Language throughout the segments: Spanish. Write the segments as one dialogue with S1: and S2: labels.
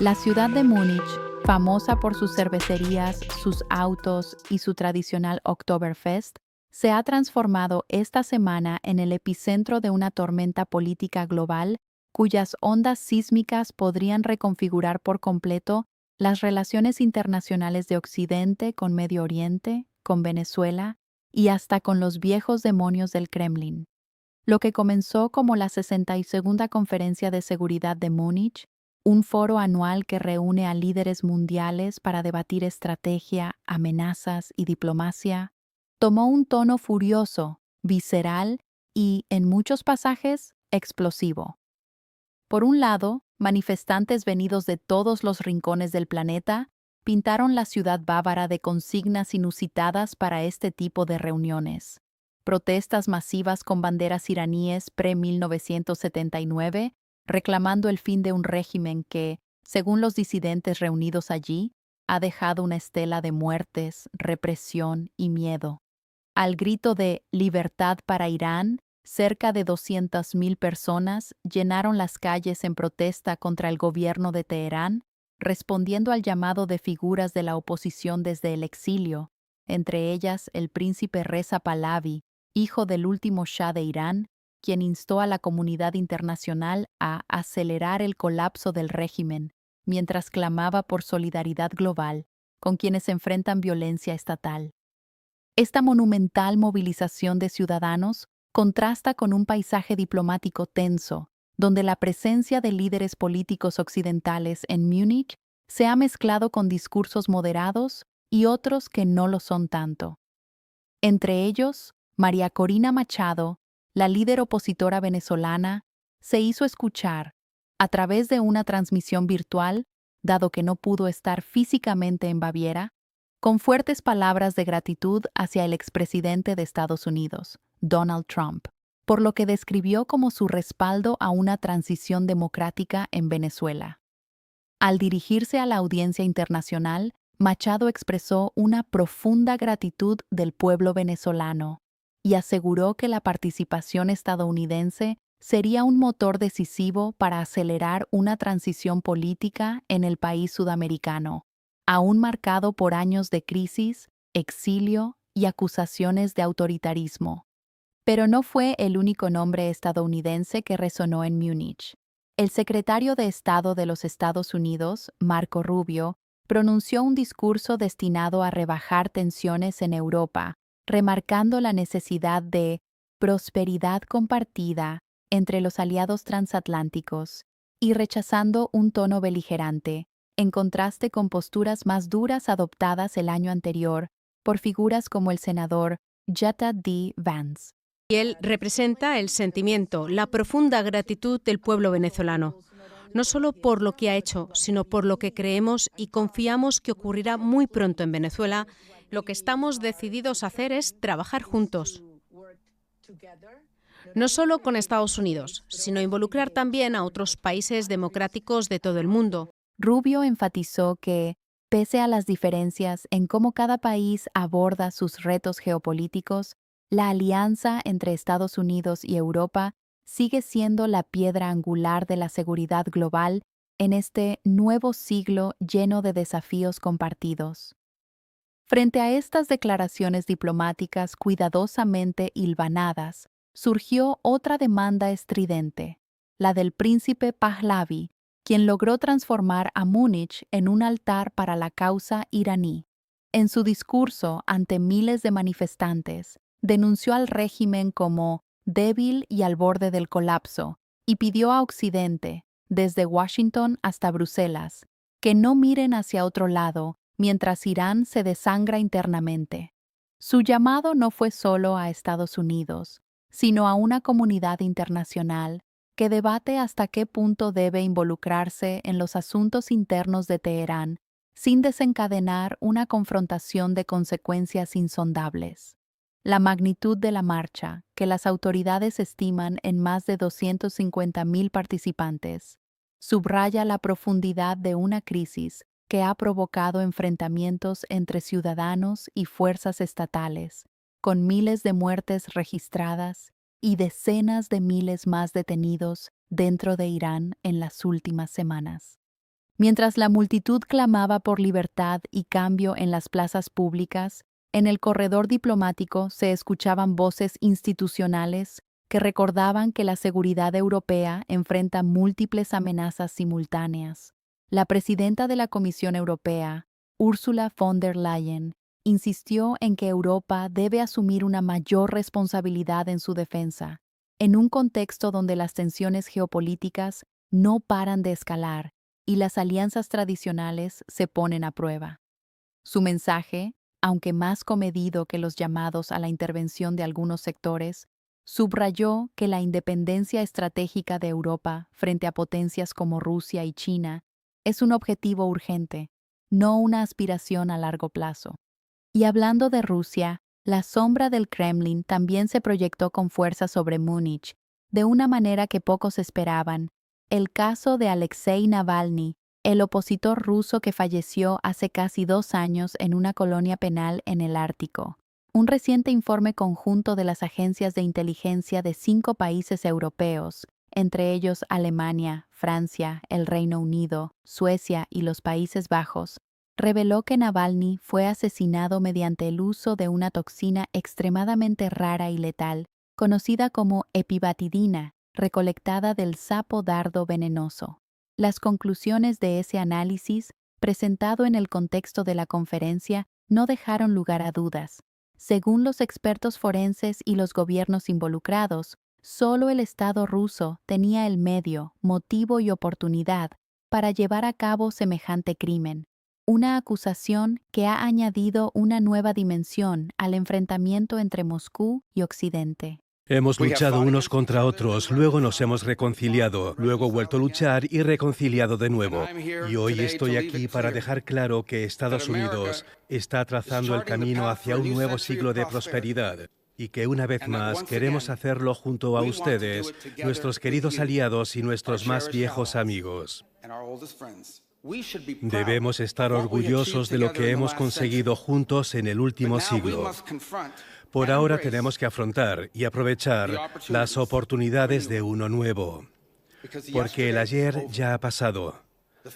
S1: La ciudad de Múnich, famosa por sus cervecerías, sus autos y su tradicional Oktoberfest, se ha transformado esta semana en el epicentro de una tormenta política global cuyas ondas sísmicas podrían reconfigurar por completo las relaciones internacionales de Occidente con Medio Oriente, con Venezuela y hasta con los viejos demonios del Kremlin. Lo que comenzó como la 62ª Conferencia de Seguridad de Múnich, un foro anual que reúne a líderes mundiales para debatir estrategia, amenazas y diplomacia, tomó un tono furioso, visceral y, en muchos pasajes, explosivo. Por un lado, manifestantes venidos de todos los rincones del planeta pintaron la ciudad bávara de consignas inusitadas para este tipo de reuniones. Protestas masivas con banderas iraníes pre-1979, reclamando el fin de un régimen que, según los disidentes reunidos allí, ha dejado una estela de muertes, represión y miedo. Al grito de «Libertad para Irán», cerca de 200.000 personas llenaron las calles en protesta contra el gobierno de Teherán, respondiendo al llamado de figuras de la oposición desde el exilio, entre ellas el príncipe Reza Pahlavi, hijo del último Shah de Irán, quien instó a la comunidad internacional a acelerar el colapso del régimen, mientras clamaba por solidaridad global con quienes enfrentan violencia estatal. Esta monumental movilización de ciudadanos contrasta con un paisaje diplomático tenso, donde la presencia de líderes políticos occidentales en Múnich se ha mezclado con discursos moderados y otros que no lo son tanto. Entre ellos, María Corina Machado, la líder opositora venezolana, se hizo escuchar a través de una transmisión virtual, dado que no pudo estar físicamente en Baviera, con fuertes palabras de gratitud hacia el expresidente de Estados Unidos, Donald Trump, por lo que describió como su respaldo a una transición democrática en Venezuela. Al dirigirse a la audiencia internacional, Machado expresó una profunda gratitud del pueblo venezolano y aseguró que la participación estadounidense sería un motor decisivo para acelerar una transición política en el país sudamericano, aún marcado por años de crisis, exilio y acusaciones de autoritarismo. Pero no fue el único nombre estadounidense que resonó en Múnich. El secretario de Estado de los Estados Unidos, Marco Rubio, pronunció un discurso destinado a rebajar tensiones en Europa, remarcando la necesidad de prosperidad compartida entre los aliados transatlánticos y rechazando un tono beligerante, en contraste con posturas más duras adoptadas el año anterior por figuras como el senador J. D. Vance.
S2: Y él representa el sentimiento, la profunda gratitud del pueblo venezolano, no solo por lo que ha hecho, sino por lo que creemos y confiamos que ocurrirá muy pronto en Venezuela. Lo que estamos decididos a hacer es trabajar juntos, no solo con Estados Unidos, sino involucrar también a otros países democráticos de todo el mundo.
S1: Rubio enfatizó que, pese a las diferencias en cómo cada país aborda sus retos geopolíticos, la alianza entre Estados Unidos y Europa sigue siendo la piedra angular de la seguridad global en este nuevo siglo lleno de desafíos compartidos. Frente a estas declaraciones diplomáticas cuidadosamente hilvanadas, surgió otra demanda estridente, la del príncipe Pahlavi, quien logró transformar a Múnich en un altar para la causa iraní. En su discurso ante miles de manifestantes, denunció al régimen como débil y al borde del colapso y pidió a Occidente, desde Washington hasta Bruselas, que no miren hacia otro lado mientras Irán se desangra internamente. Su llamado no fue solo a Estados Unidos, sino a una comunidad internacional que debate hasta qué punto debe involucrarse en los asuntos internos de Teherán sin desencadenar una confrontación de consecuencias insondables. La magnitud de la marcha, que las autoridades estiman en más de 250.000 participantes, subraya la profundidad de una crisis que ha provocado enfrentamientos entre ciudadanos y fuerzas estatales, con miles de muertes registradas y decenas de miles más detenidos dentro de Irán en las últimas semanas. Mientras la multitud clamaba por libertad y cambio en las plazas públicas, en el corredor diplomático se escuchaban voces institucionales que recordaban que la seguridad europea enfrenta múltiples amenazas simultáneas. La presidenta de la Comisión Europea, Ursula von der Leyen, insistió en que Europa debe asumir una mayor responsabilidad en su defensa, en un contexto donde las tensiones geopolíticas no paran de escalar y las alianzas tradicionales se ponen a prueba. Su mensaje, aunque más comedido que los llamados a la intervención de algunos sectores, subrayó que la independencia estratégica de Europa frente a potencias como Rusia y China es un objetivo urgente, no una aspiración a largo plazo. Y hablando de Rusia, la sombra del Kremlin también se proyectó con fuerza sobre Múnich, de una manera que pocos esperaban. El caso de Alexei Navalny, el opositor ruso que falleció hace casi 2 años en una colonia penal en el Ártico. Un reciente informe conjunto de las agencias de inteligencia de 5 países europeos, entre ellos Alemania, Francia, el Reino Unido, Suecia y los Países Bajos, reveló que Navalny fue asesinado mediante el uso de una toxina extremadamente rara y letal, conocida como epibatidina, recolectada del sapo dardo venenoso. Las conclusiones de ese análisis, presentado en el contexto de la conferencia, no dejaron lugar a dudas. Según los expertos forenses y los gobiernos involucrados, solo el Estado ruso tenía el medio, motivo y oportunidad para llevar a cabo semejante crimen. Una acusación que ha añadido una nueva dimensión al enfrentamiento entre Moscú y Occidente.
S3: Hemos luchado unos contra otros, luego nos hemos reconciliado, luego vuelto a luchar y reconciliado de nuevo. Y hoy estoy aquí para dejar claro que Estados Unidos está trazando el camino hacia un nuevo siglo de prosperidad y que una vez más queremos hacerlo junto a ustedes, nuestros queridos aliados y nuestros más viejos amigos. Debemos estar orgullosos de lo que hemos conseguido juntos en el último siglo. Por ahora tenemos que afrontar y aprovechar las oportunidades de uno nuevo, porque el ayer ya ha pasado,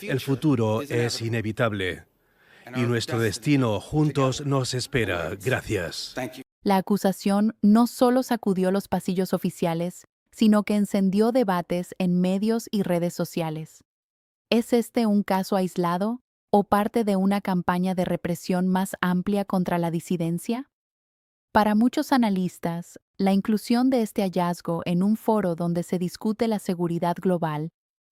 S3: el futuro es inevitable y nuestro destino juntos nos espera. Gracias.
S1: La acusación no solo sacudió los pasillos oficiales, sino que encendió debates en medios y redes sociales. ¿Es este un caso aislado o parte de una campaña de represión más amplia contra la disidencia? Para muchos analistas, la inclusión de este hallazgo en un foro donde se discute la seguridad global,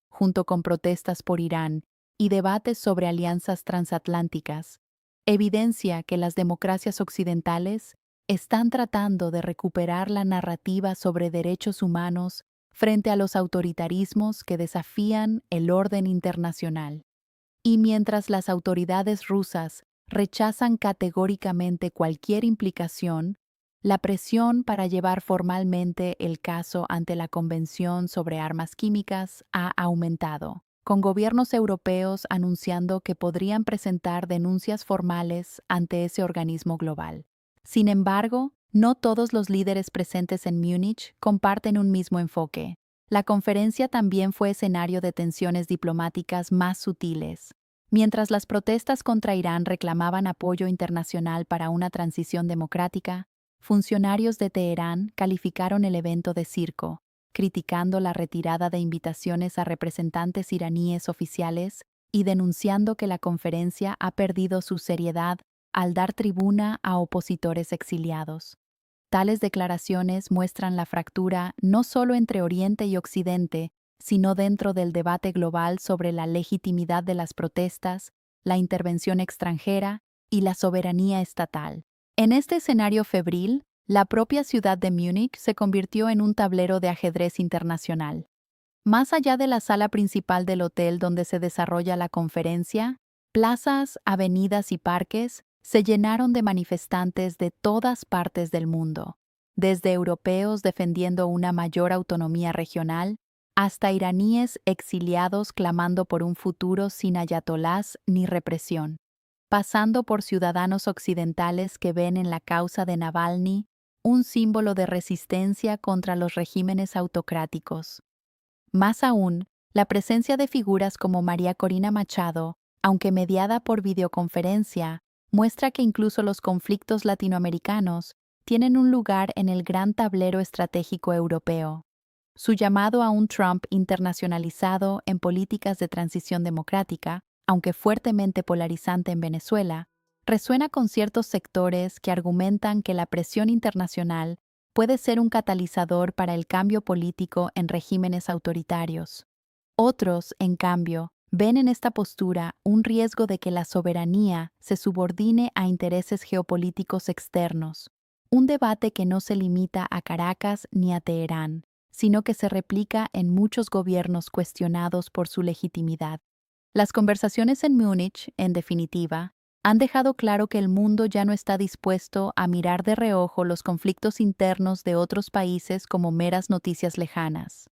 S1: junto con protestas por Irán y debates sobre alianzas transatlánticas, evidencia que las democracias occidentales están tratando de recuperar la narrativa sobre derechos humanos frente a los autoritarismos que desafían el orden internacional. Y mientras las autoridades rusas rechazan categóricamente cualquier implicación, la presión para llevar formalmente el caso ante la Convención sobre Armas Químicas ha aumentado, con gobiernos europeos anunciando que podrían presentar denuncias formales ante ese organismo global. Sin embargo, no todos los líderes presentes en Múnich comparten un mismo enfoque. La conferencia también fue escenario de tensiones diplomáticas más sutiles. Mientras las protestas contra Irán reclamaban apoyo internacional para una transición democrática, funcionarios de Teherán calificaron el evento de circo, criticando la retirada de invitaciones a representantes iraníes oficiales y denunciando que la conferencia ha perdido su seriedad al dar tribuna a opositores exiliados. Tales declaraciones muestran la fractura no solo entre Oriente y Occidente, sino dentro del debate global sobre la legitimidad de las protestas, la intervención extranjera y la soberanía estatal. En este escenario febril, la propia ciudad de Múnich se convirtió en un tablero de ajedrez internacional. Más allá de la sala principal del hotel donde se desarrolla la conferencia, plazas, avenidas y parques se llenaron de manifestantes de todas partes del mundo, desde europeos defendiendo una mayor autonomía regional, hasta iraníes exiliados clamando por un futuro sin ayatolás ni represión, pasando por ciudadanos occidentales que ven en la causa de Navalny un símbolo de resistencia contra los regímenes autocráticos. Más aún, La presencia de figuras como María Corina Machado, aunque mediada por videoconferencia, muestra que incluso los conflictos latinoamericanos tienen un lugar en el gran tablero estratégico europeo. Su llamado a un Trump internacionalizado en políticas de transición democrática, aunque fuertemente polarizante en Venezuela, resuena con ciertos sectores que argumentan que la presión internacional puede ser un catalizador para el cambio político en regímenes autoritarios. Otros, en cambio, ven en esta postura un riesgo de que la soberanía se subordine a intereses geopolíticos externos, un debate que no se limita a Caracas ni a Teherán, sino que se replica en muchos gobiernos cuestionados por su legitimidad. Las conversaciones en Múnich, en definitiva, han dejado claro que el mundo ya no está dispuesto a mirar de reojo los conflictos internos de otros países como meras noticias lejanas.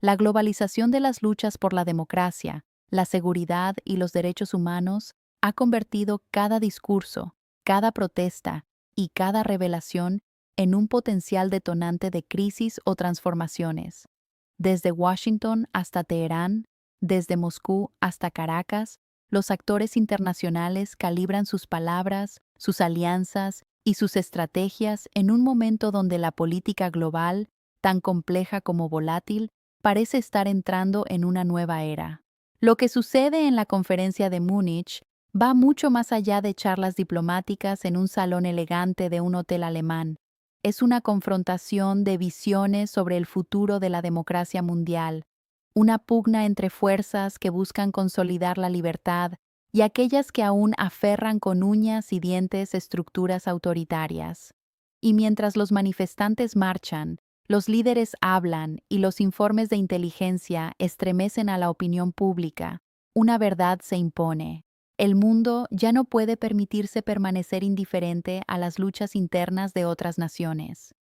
S1: La globalización de las luchas por la democracia, la seguridad y los derechos humanos ha convertido cada discurso, cada protesta y cada revelación en un potencial detonante de crisis o transformaciones. Desde Washington hasta Teherán, desde Moscú hasta Caracas, los actores internacionales calibran sus palabras, sus alianzas y sus estrategias en un momento donde la política global, tan compleja como volátil, parece estar entrando en una nueva era. Lo que sucede en la conferencia de Múnich va mucho más allá de charlas diplomáticas en un salón elegante de un hotel alemán. Es una confrontación de visiones sobre el futuro de la democracia mundial, una pugna entre fuerzas que buscan consolidar la libertad y aquellas que aún aferran con uñas y dientes estructuras autoritarias. Y mientras los manifestantes marchan, los líderes hablan y los informes de inteligencia estremecen a la opinión pública, una verdad se impone. El mundo ya no puede permitirse permanecer indiferente a las luchas internas de otras naciones.